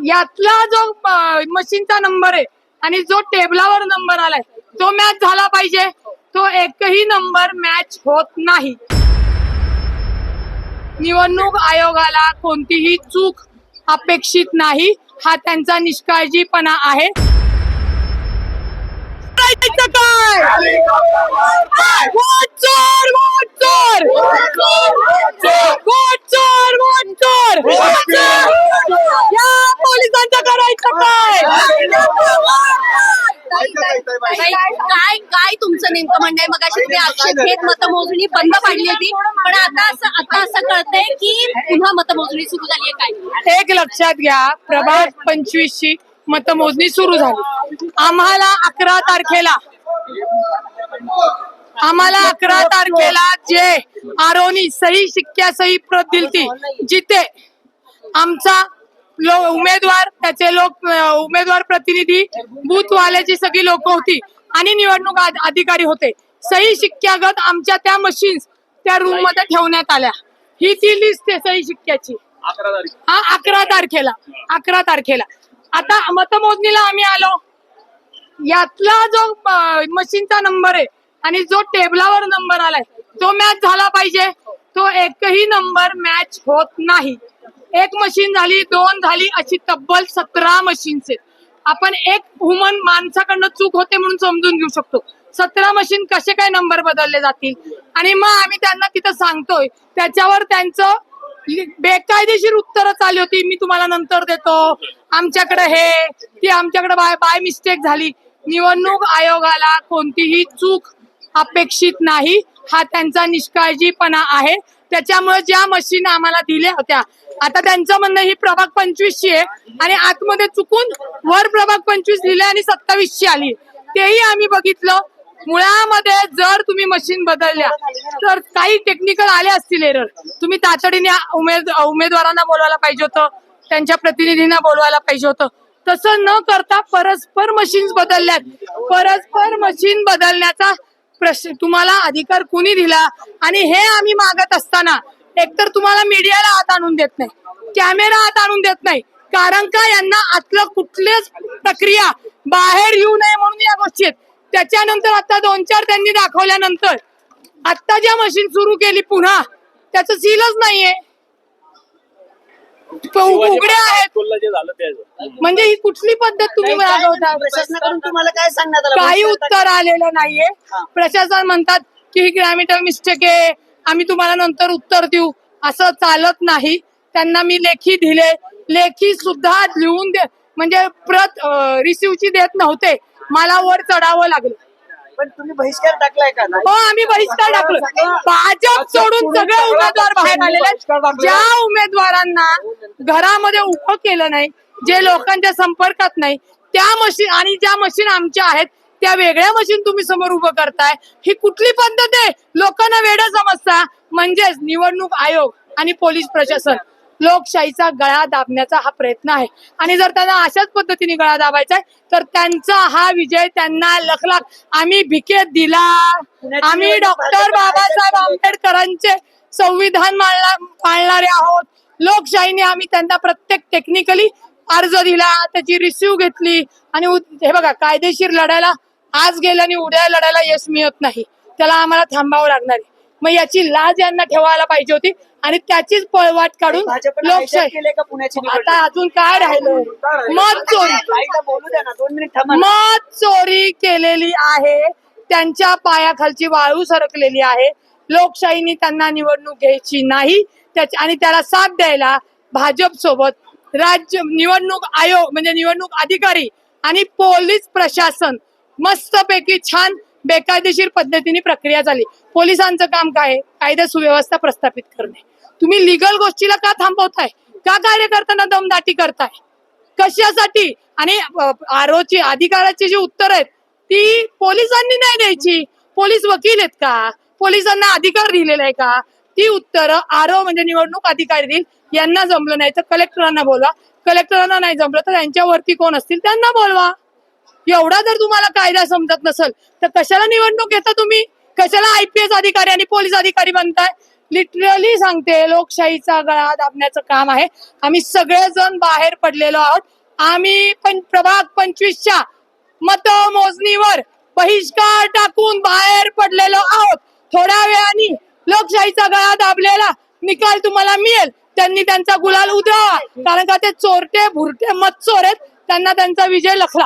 यातला जो मशीनचा नंबर आहे आणि जो टेबलावर नंबर आलाय तो मॅच झाला पाहिजे. तो एकही नंबर मॅच होत नाही. निवडणूक आयोगाला कोणतीही चूक अपेक्षित नाही. हा त्यांचा निष्काळजीपणा आहे. काय वोट चोर, वोट चोर, वोट चोर, वोट चोर. या पोलिसांचं करायचं काय काय तुमचं नेमकं म्हणणं आहे? मगाशी तुम्ही आक्षेप घेत मतमोजणी बंद पाडली होती, पण आता असं कळतंय की पुन्हा मतमोजणी सुरू झाली आहे. काय एक लक्षात घ्या, प्रभाग 25 ची मतमोजणी सुरू झाली. आम्हाला 11 तारखेला जे आरोनी सही शिक्क्या सही प्रत दिलती, जिथे आमचा उमेदवार, त्याचे उमेदवार प्रतिनिधी, बूथवाल्याची सगळी लोक होती आणि निवडणूक अधिकारी होते. सही शिक्क्यागत आमच्या त्या मशीन्स त्या रूम मध्ये ठेवण्यात आल्या. ही ती लिस्ट आहे सही शिक्क्याची. 11 तारखेला. आता मतमोजणीला आम्ही आलो. यातला जो मशीनचा नंबर आहे आणि जो टेबलावर नंबर आलाय तो मॅच झाला पाहिजे. तो एकही नंबर मॅच होत नाही. एक मशीन झाली, 2 झाली, अशी तब्बल 17 मशीन्स आहेत. आपण एक ह्युमन माणसाकडनं चूक होते म्हणून समजून घेऊ शकतो. 17 मशीन कसे काय नंबर बदलले जातील? आणि मग आम्ही त्यांना तिथं सांगतोय, त्याच्यावर त्यांचं बेकायदेशीर उत्तरं चालली होती. मी तुम्हाला नंतर देतो, आमच्याकडे हे ती आमच्याकडे बाय मिस्टेक झाली. निवडणूक आयोगाला कोणतीही चूक अपेक्षित नाही. हा त्यांचा निष्काळजीपणा आहे. त्याच्यामुळे ज्या मशीन आम्हाला दिल्या होत्या, आता त्यांचं म्हणणं ही प्रभाग 25 ची आहे आणि आतमध्ये चुकून वर प्रभाग 25 लिहिले आणि 27 ची आली. तेही आम्ही बघितलं. मुळामध्ये जर तुम्ही मशीन बदलल्या तर काही टेक्निकल आले असतील एरर. तुम्ही तातडीने उमेदवारांना बोलवायला पाहिजे होतं, त्यांच्या प्रतिनिधींना बोलवायला पाहिजे होतं. तसं न करता परस्पर मशीन्स बदलल्यात. परस्पर मशीन बदलण्याचा प्रश्न तुम्हाला अधिकार कुणी दिला? आणि हे आम्ही मागत असताना एकतर तुम्हाला मीडियाला हात आणून देत नाही, कॅमेरा हात आणून देत नाही. कारण का यांना आतलं कुठलीच प्रक्रिया बाहेर येऊ नये म्हणून या गोष्टी आहेत. त्याच्यानंतर आता 2-4 त्यांनी दाखवल्यानंतर आता ज्या मशीन सुरू केली पुन्हा, त्याचं सीलच नाहीये, उघड्या आहेत. म्हणजे ही कुठली पद्धत तुम्ही राबवता? प्रशासनाकडून तुम्हाला काय सांगण्यात आलं? काही उत्तर आलेलं नाहीये. प्रशासन म्हणतात की ही ग्रॅमेटिकल मिस्टेक आहे, आम्ही तुम्हाला नंतर उत्तर देऊ. असं चालत नाही. त्यांना मी लेखी दिले, लेखी सुद्धा लिहून दे, म्हणजे प्रत रिसिव्हची देत नव्हते. मला वर चढावं लागलं. पण तुम्ही बहिष्कार टाकलाय का? हो, आम्ही बहिष्कार टाकलो. भाजप सोडून सगळे उमेदवार बाहेर आलेले आहेत. ज्या उमेदवारांना घरामध्ये उभं केलं नाही, जे लोकांच्या संपर्कात नाही, त्या मशीन आणि ज्या मशीन आमच्या आहेत त्या वेगळ्या मशीन तुम्ही समोर उभं करताय. ही कुठली पद्धत आहे? लोकांना वेडं समजता. म्हणजेच निवडणूक आयोग आणि पोलीस प्रशासन लोकशाहीचा गळा दाबण्याचा हा प्रयत्न आहे. आणि जर त्यांना अशाच पद्धतीने गळा दाबायचा आहे तर त्यांचा हा विजय त्यांना लखलाख. आम्ही भिकेत दिला. आम्ही डॉक्टर बाबासाहेब आंबेडकरांचे संविधान पाळणारे आहोत. लोकशाहीने आम्ही त्यांना प्रत्येक टेक्निकली अर्ज दिला, त्याची रिसिव्ह घेतली. आणि हे बघा, कायदेशीर लढायला आज गेलं आणि उद्या लढायला यश मिळत नाही. त्याला आम्हाला थांबावं लागणार आहे. मग याची लाज यांना ठेवायला पाहिजे होती आणि त्याचीच पळवाट काढून लोकशाही. आता अजून काय राहिलं? मत चोरी केलेली आहे. त्यांच्या पायाखालची वाळू सरकलेली आहे. लोकशाहीने त्यांना निवडणूक घ्यायची नाही. आणि त्याला साथ द्यायला भाजप सोबत राज्य निवडणूक आयोग म्हणजे निवडणूक अधिकारी आणि पोलीस प्रशासन मस्तपैकी छान बेकायदेशीर पद्धतीने प्रक्रिया झाली. पोलिसांचं काम काय आहे? कायदा सुव्यवस्था प्रस्थापित करणे. तुम्ही लिगल गोष्टीला का थांबवताय? का कार्यकर्त्यांना दमदाटी करताय? कशासाठी? आणि आरोची अधिकाराची जी उत्तर आहेत ती पोलिसांनी नाही द्यायची. पोलीस वकील आहेत का? पोलिसांना अधिकार दिलेला आहे का? ती उत्तरं आरो म्हणजे निवडणूक अधिकारी देईल. यांना जमलं नाही तर कलेक्टरांना बोलवा. कलेक्टरांना नाही जमलं तर यांच्यावरती कोण असतील त्यांना बोलवा. एवढा जर तुम्हाला कायदा समजत नसेल तर कशाला निवडणूक घेता तुम्ही? कशाला IPS अधिकारी आणि पोलीस अधिकारी बनताय? लिटरली सांगते, लोकशाहीचा गळा दाबण्याचं काम आहे. आम्ही सगळेजण बाहेर पडलेलो आहोत. आम्ही प्रभाग 25च्या मतमोजणीवर बहिष्कार टाकून बाहेर पडलेलो आहोत. थोड्या वेळाने लोकशाहीचा गळा दाबलेला निकाल तुम्हाला मिळेल. त्यांनी त्यांचा गुलाल उधळावा, कारण का ते चोरटे भुरटे मतचोर आहेत. त्यांना त्यांचा विजय लखला.